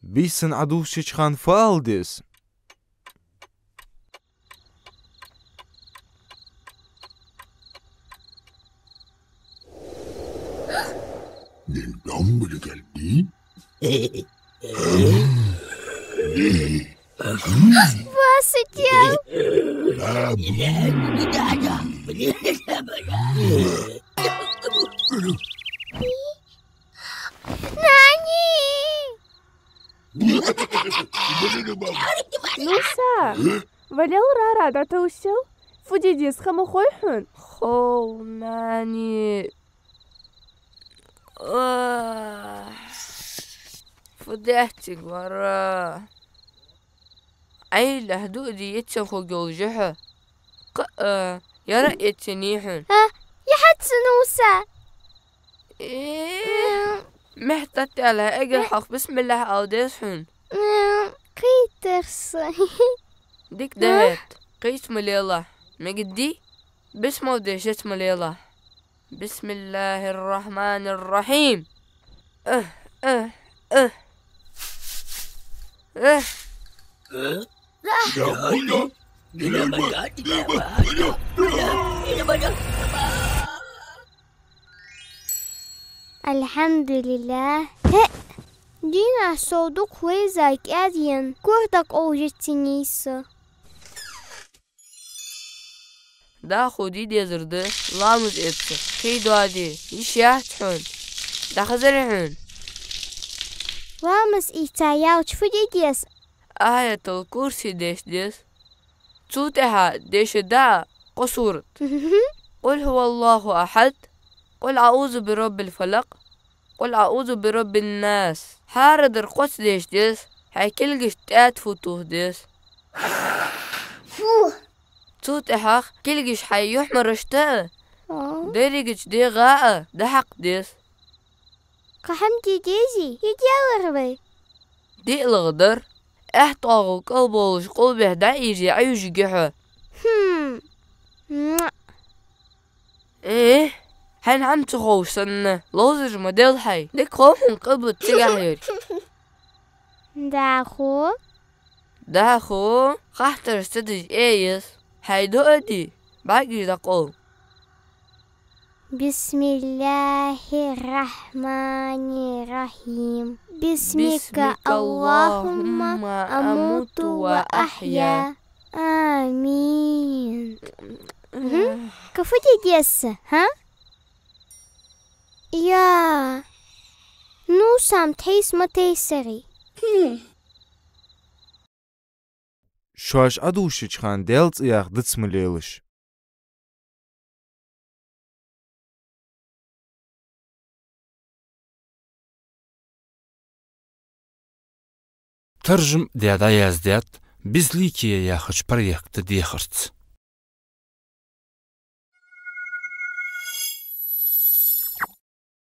بيسن عدوشش خان فالدس ننضم لقلبي باسط يا ناني نوسا ولو رارا دا توشو فوجي ديس خمو خويحن خو ناني فدحتك ورا عيل هدوء دي يتشنخو جوجها يا رأيت تنيحن يا حد نوسا محتاج على أجل حق بسم الله أوديسحن قيترس ديك دهت قيس مليلا مجدي بسم وديشت مليلا بسم الله الرحمن الرحيم الحمد لله دينا صودق ويزاك أدين كوردك أوجتنيسا دا خودي دي زرده لامز إبسا خيدو عدي يشيحت حون دا خزر حون وامس إيتايا وشفدي ديس آية الكرسي ديس توتها ديش دا قصورت قل هو الله أحد قل أعوذ برب الفلق قل أعوذ برب الناس حارد القدس ديس هيكلجش تات فتوه ديس توت إحاق كلجش حيوح مرشتا ديريجش دي غاء ده حق ديس كحمدي ديزي يدير بي دي الغدر احتاغو قلبولش قلبه دا يجي عيوش جحا ايه هن عم تخوش سنة لوزر مديل حي ديك خوفن قلب تسيجاهير داخو خاطر استدج ايس هيدو ادي باقي دقو بسم الله الرحمن الرحيم بسمك اللهم أموت وأحيا آمين كفوتي ديس ها يا نوسام تيس ما تيسري شواش عدوشش خان ديلت إياخ دتسمليلش ترجم ديادا يازديات بزليكي يا خش بريك تديخرت